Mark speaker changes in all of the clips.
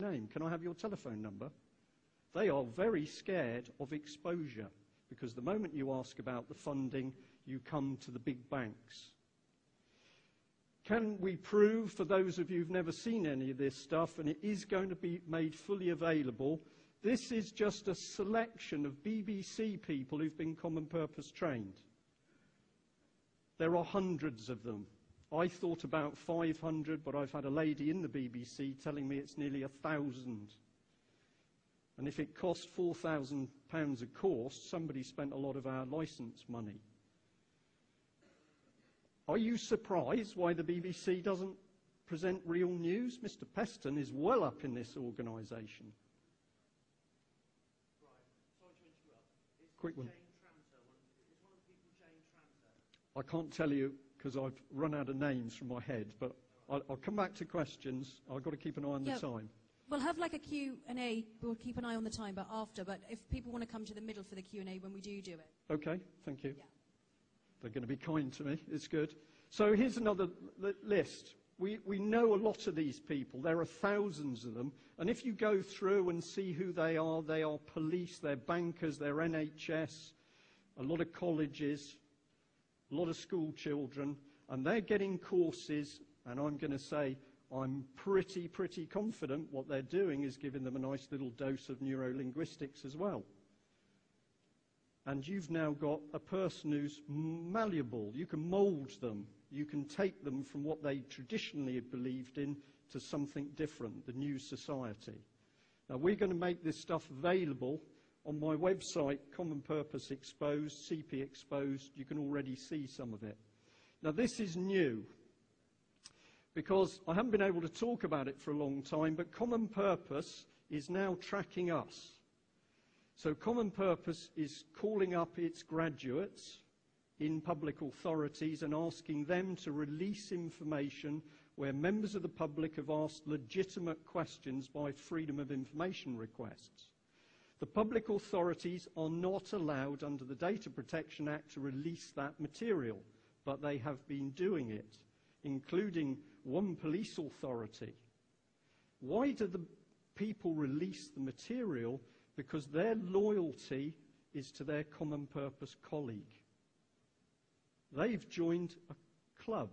Speaker 1: name? Can I have your telephone number? They are very scared of exposure because the moment you ask about the funding, you come to the big banks. Can we prove, for those of you who've never seen any of this stuff, and it is going to be made fully available, this is just a selection of BBC people who've been common purpose trained. There are hundreds of them. I thought about 500, but I've had a lady in the BBC telling me it's nearly 1,000. And if it costs £4,000 a course, somebody spent a lot of our licence money. Are you surprised why the BBC doesn't present real news? Mr. Peston is well up in this organisation.
Speaker 2: Right. Sorry to interrupt.
Speaker 1: Quick one.
Speaker 2: Is one of the people Jane Tranter?
Speaker 1: I can't tell you because I've run out of names from my head, but I'll come back to questions. I've got to keep an eye on the time.
Speaker 3: We'll have like a Q&A. We'll keep an eye on the time, but after. But if people want to come to the middle for the Q&A when we do it.
Speaker 1: Okay, thank you.
Speaker 3: Yeah.
Speaker 1: They're going to be kind to me. It's good. So here's another list. We know a lot of these people. There are thousands of them. And if you go through and see who they are police, they're bankers, they're NHS, a lot of colleges, a lot of school children, and they're getting courses, and I'm going to say I'm pretty confident what they're doing is giving them a nice little dose of neurolinguistics as well. And you've now got a person who's malleable. You can mould them. You can take them from what they traditionally had believed in to something different, the new society. Now, we're going to make this stuff available on my website, Common Purpose Exposed, CP Exposed. You can already see some of it. Now, this is new because I haven't been able to talk about it for a long time, but Common Purpose is now tracking us. So Common Purpose is calling up its graduates in public authorities and asking them to release information where members of the public have asked legitimate questions by freedom of information requests. The public authorities are not allowed under the Data Protection Act to release that material, but they have been doing it, including one police authority. Why do the people release the material? Because their loyalty is to their common purpose colleague. They've joined a club.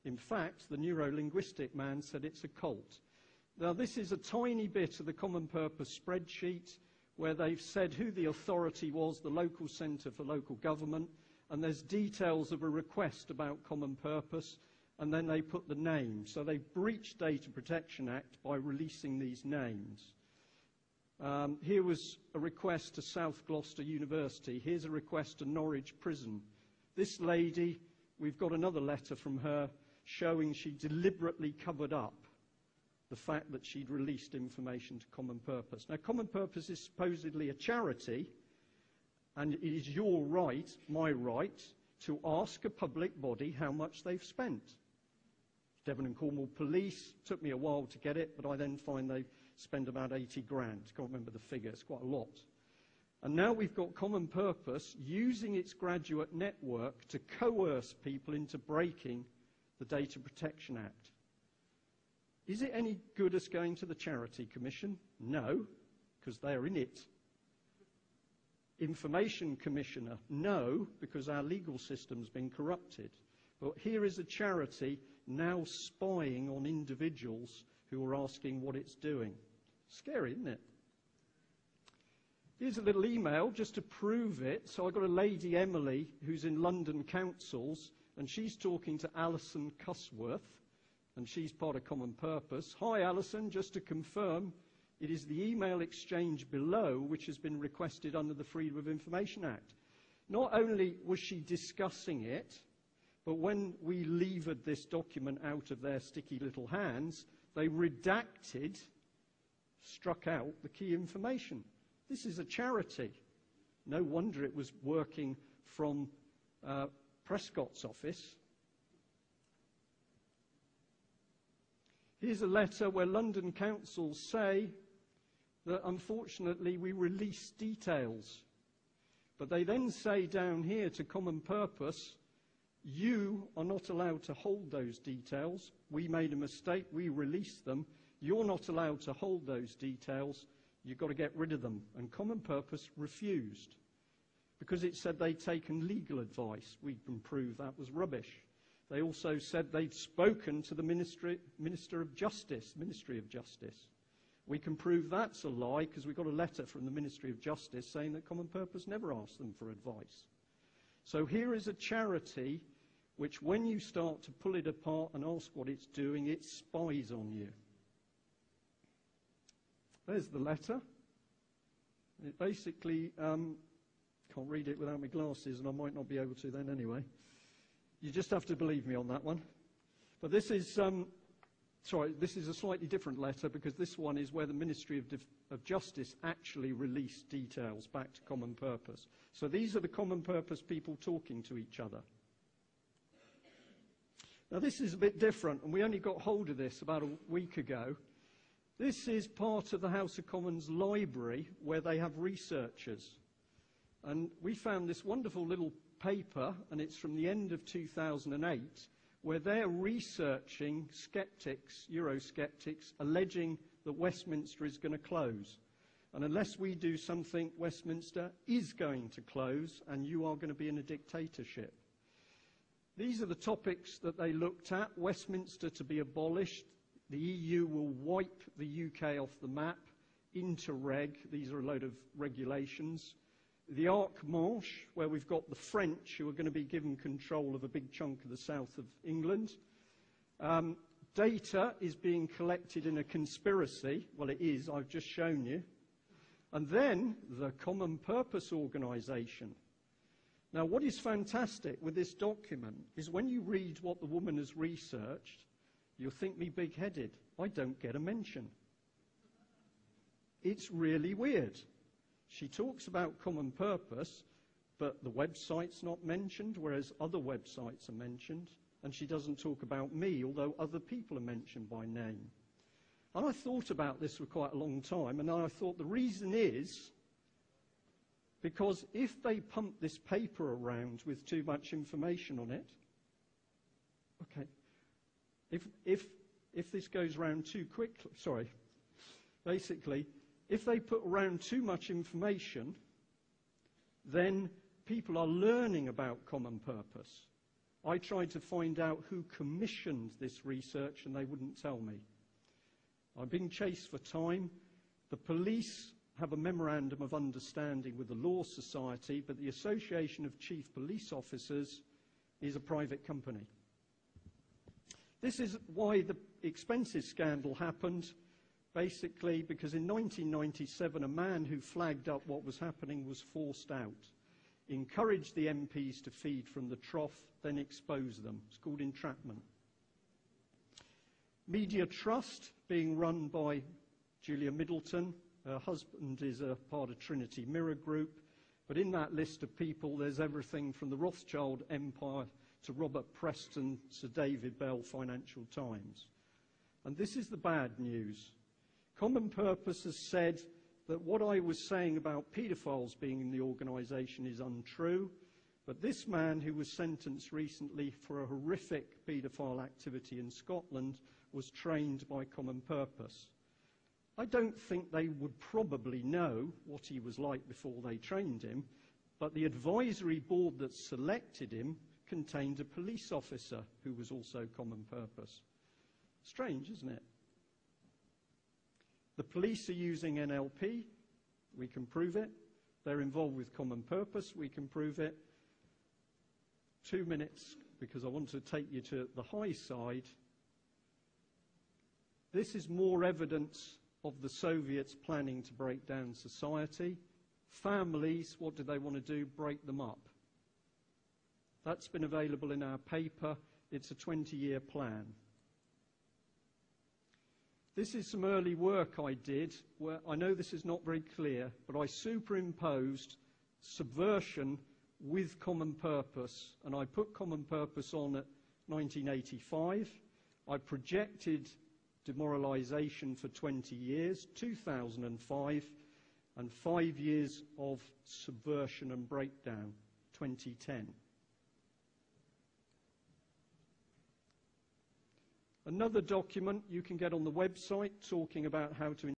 Speaker 1: In fact, the neurolinguistic man said it's a cult. Now, this is a tiny bit of the common purpose spreadsheet where they've said who the authority was, the local centre for local government, and there's details of a request about common purpose, and then they put the name. So they breached Data Protection Act by releasing these names. Here was a request to South Gloucester University. Here's a request to Norwich Prison. This lady, we've got another letter from her showing she deliberately covered up the fact that she'd released information to Common Purpose. Now, Common Purpose is supposedly a charity, and it is your right, my right, to ask a public body how much they've spent. Devon and Cornwall Police, took me a while to get it, but I then find they spend about 80 grand. Can't remember the figure, it's quite a lot. And now we've got Common Purpose using its graduate network to coerce people into breaking the Data Protection Act. Is it any good us going to the Charity Commission? No, because they're in it. Information Commissioner? No, because our legal system's been corrupted. But here is a charity now spying on individuals who are asking what it's doing. Scary, isn't it? Here's a little email just to prove it. So I've got a lady, Emily, who's in London Councils, and she's talking to Alison Cusworth, and she's part of Common Purpose. Hi, Alison, just to confirm, it is the email exchange below which has been requested under the Freedom of Information Act. Not only was she discussing it, but when we levered this document out of their sticky little hands, they redacted, struck out the key information. This is a charity. No wonder it was working from Prescott's office. Here's a letter where London councils say that unfortunately we release details. But they then say down here to Common Purpose, you are not allowed to hold those details. We made a mistake, we released them. You're not allowed to hold those details. You've got to get rid of them. And Common Purpose refused because it said they'd taken legal advice. We can prove that was rubbish. They also said they'd spoken to the Ministry of Justice. We can prove that's a lie because we got a letter from the Ministry of Justice saying that Common Purpose never asked them for advice. So here is a charity which, when you start to pull it apart and ask what it's doing, it spies on you. There's the letter. It basically, can't read it without my glasses, and I might not be able to then anyway. You just have to believe me on that one. But this is, this is a slightly different letter because this one is where the Ministry of Justice actually released details back to Common Purpose. So these are the Common Purpose people talking to each other. Now this is a bit different, and we only got hold of this about a week ago. This is part of the House of Commons library where they have researchers. And we found this wonderful little paper, and it's from the end of 2008, where they're researching skeptics, Eurosceptics, alleging that Westminster is going to close. And unless we do something, Westminster is going to close, and you are going to be in a dictatorship. These are the topics that they looked at. Westminster to be abolished. The EU will wipe the UK off the map. Interreg, these are a load of regulations. The Arc Manche, where we've got the French who are going to be given control of a big chunk of the south of England. Data is being collected in a conspiracy. Well, it is, I've just shown you. And then the Common Purpose Organisation. Now, what is fantastic with this document is when you read what the woman has researched, you'll think me big-headed. I don't get a mention. It's really weird. She talks about Common Purpose, but the website's not mentioned, whereas other websites are mentioned. And she doesn't talk about me, although other people are mentioned by name. And I thought about this for quite a long time, and I thought the reason is because if they pump this paper around with too much information on it, okay, if this goes around too quickly, basically, if they put around too much information, then people are learning about Common Purpose. I tried to find out who commissioned this research, and they wouldn't tell me. I'm being chased for time. The police have a memorandum of understanding with the Law Society, but the Association of Chief Police Officers is a private company. This is why the expenses scandal happened, basically because in 1997 a man who flagged up what was happening was forced out, encouraged the MPs to feed from the trough, then expose them. It's called entrapment. Media Trust, being run by Julia Middleton. Her husband is a part of Trinity Mirror Group. But in that list of people, there's everything from the Rothschild Empire to Robert Preston, Sir David Bell, Financial Times. And this is the bad news. Common Purpose has said that what I was saying about paedophiles being in the organisation is untrue, but this man who was sentenced recently for a horrific paedophile activity in Scotland was trained by Common Purpose. I don't think they would probably know what he was like before they trained him, but the advisory board that selected him contained a police officer who was also Common Purpose. Strange, isn't it? The police are using NLP. We can prove it. They're involved with Common Purpose. We can prove it. 2 minutes, because I want to take you to the high side. This is more evidence of the Soviets planning to break down society. Families, what do they want to do? Break them up. That's been available in our paper. It's a 20-year plan. This is some early work I did, where I know this is not very clear, but I superimposed subversion with Common Purpose, and I put Common Purpose on at 1985. I projected demoralisation for 20 years, 2005, and 5 years of subversion and breakdown, 2010. Another document you can get on the website talking about how to